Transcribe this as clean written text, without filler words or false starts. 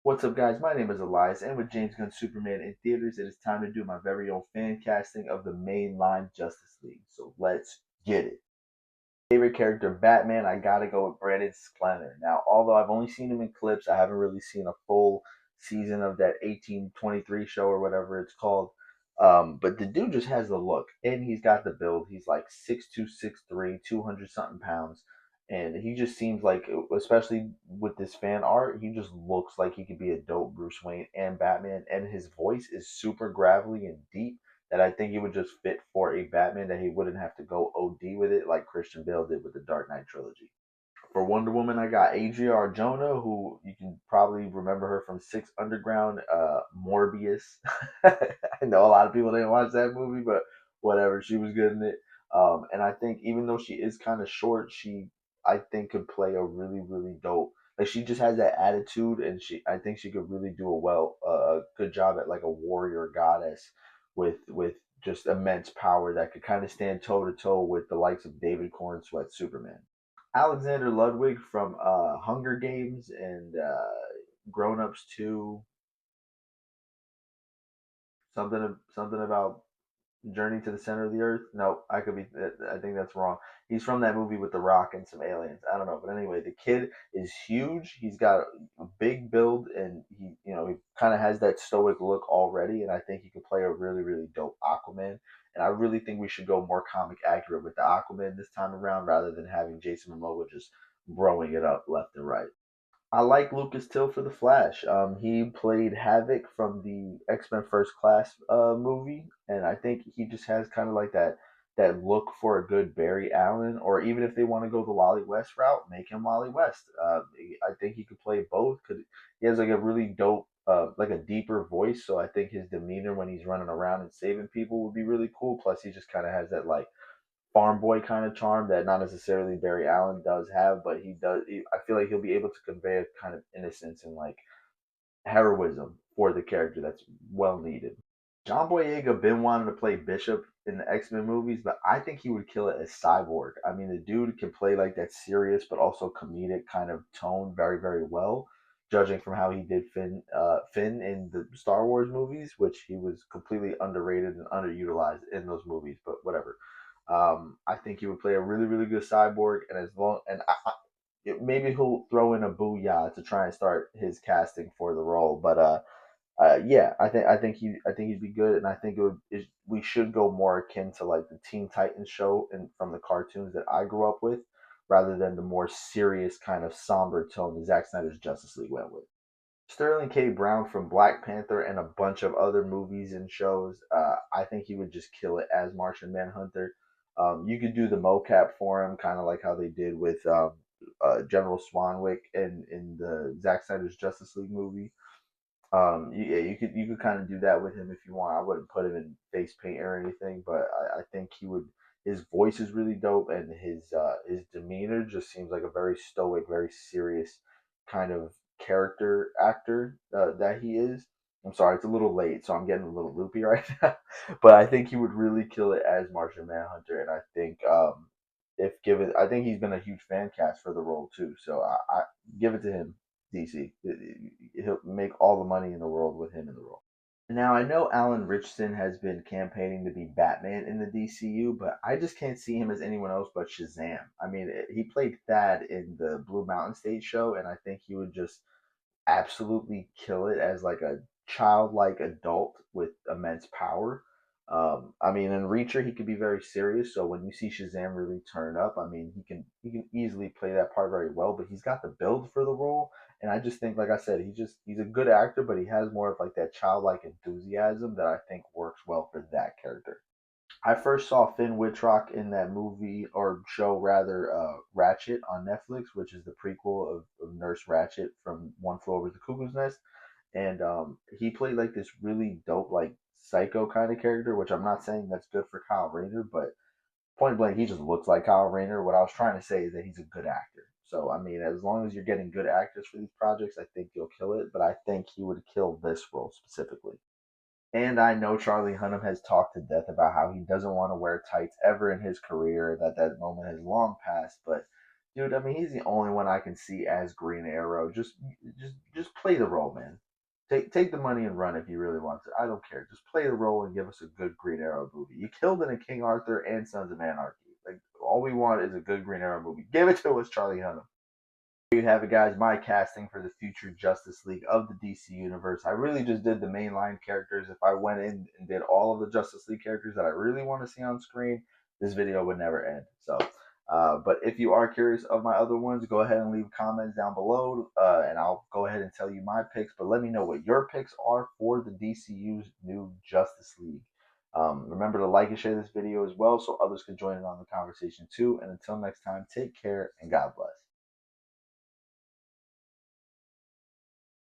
What's up, guys? My name is Elias, and with James Gunn Superman in theaters, it is time to do my very own fan casting of the mainline Justice League. So let's get it. Favorite character, Batman, I gotta go with Brandon Sklenar. Now, although I've only seen him in clips, I haven't really seen a full season of that 1823 show or whatever it's called. But the dude just has the look, and he's got the build. He's like 6'2", 6'3", 200 something pounds, and he just seems like, especially with this fan art, he just looks like he could be a dope Bruce Wayne and Batman. And his voice is super gravelly and deep that I think he would just fit for a Batman, that he wouldn't have to go OD with it like Christian Bale did with the Dark Knight trilogy. For Wonder Woman, I got Adria Arjona, who you can probably remember her from Six Underground, Morbius. I know a lot of people didn't watch that movie, but whatever, she was good in it. And I think even though she is kind of short, I think could play a really really dope. Like, she just has that attitude, and I think she could really do a good job at like a warrior goddess with just immense power that could kind of stand toe to toe with the likes of David Corn Sweat Superman. Alexander Ludwig from Hunger Games and Grown Ups 2, something about Journey to the Center of the Earth. No, I could be. I think that's wrong. He's from that movie with The Rock and some aliens. I don't know, but anyway, the kid is huge. He's got a big build, and he kind of has that stoic look already. And I think he could play a really, really dope Aquaman. And I really think we should go more comic accurate with the Aquaman this time around, rather than having Jason Momoa just growing it up left and right. I like Lucas Till for the Flash. He played Havoc from the X Men First Class movie, and I think he just has kind of like that look for a good Barry Allen. Or even if they want to go the Wally West route, make him Wally West. I think he could play both because he has like a really dope, like a deeper voice. So I think his demeanor when he's running around and saving people would be really cool. Plus, he just kind of has that like farm boy kind of charm that not necessarily Barry Allen does have, but he does. I feel like he'll be able to convey a kind of innocence and like heroism for the character that's well needed. John Boyega been wanting to play Bishop in the X Men movies, but I think he would kill it as Cyborg. I mean, the dude can play like that serious but also comedic kind of tone very, very well. Judging from how he did Finn in the Star Wars movies, which he was completely underrated and underutilized in those movies, but whatever. I think he would play a really, really good Cyborg, and as long and maybe he'll throw in a booyah to try and start his casting for the role. But yeah, I think he'd be good, and I think we should go more akin to like the Teen Titans show and from the cartoons that I grew up with, rather than the more serious kind of somber tone that Zack Snyder's Justice League went with. Sterling K. Brown from Black Panther and a bunch of other movies and shows. I think he would just kill it as Martian Manhunter. You could do the mocap for him, kind of like how they did with General Swanwick in the Zack Snyder's Justice League movie. Yeah, you could kind of do that with him if you want. I wouldn't put him in face paint or anything, but I think he would. His voice is really dope, and his demeanor just seems like a very stoic, very serious kind of character actor that he is. I'm sorry, it's a little late, so I'm getting a little loopy right now. But I think he would really kill it as Martian Manhunter, and I think if given, I think he's been a huge fan cast for the role too. So I give it to him. DC. He'll make all the money in the world with him in the role. Now, I know Alan Richardson has been campaigning to be Batman in the DCU, but I just can't see him as anyone else but Shazam. I mean, he played Thad in the Blue Mountain State show, and I think he would just absolutely kill it as like a childlike adult with immense power. I mean, in Reacher, he could be very serious. So when you see Shazam really turn up, I mean, he can easily play that part very well. But he's got the build for the role, and I just think, like I said, he's a good actor, but he has more of like that childlike enthusiasm that I think works well for that character. I first saw Finn Wittrock in that movie or show rather, Ratchet on Netflix, which is the prequel of Nurse Ratchet from One Flew Over the Cuckoo's Nest, and he played like this really dope like psycho kind of character, which I'm not saying that's good for Kyle Rayner, but point blank, he just looks like Kyle Rayner. What I was trying to say is that he's a good actor. So I mean, as long as you're getting good actors for these projects, I think you'll kill it. But I think he would kill this role specifically. And I know Charlie Hunnam has talked to death about how he doesn't want to wear tights ever in his career, that moment has long passed. But Dude, I mean, he's the only one I can see as Green Arrow. Just play the role, man. Take the money and run if you really want to. I don't care. Just play the role and give us a good Green Arrow movie. You killed it in King Arthur and Sons of Anarchy. Like all we want is a good Green Arrow movie. Give it to us, Charlie Hunnam. There you have it, guys. My casting for the future Justice League of the DC Universe. I really just did the mainline characters. If I went in and did all of the Justice League characters that I really want to see on screen, this video would never end. So, but if you are curious of my other ones, go ahead and leave comments down below, and I'll go ahead and tell you my picks. But let me know what your picks are for the DCU's new Justice League. Remember to like and share this video as well so others can join in on the conversation too. And until next time, take care and God bless.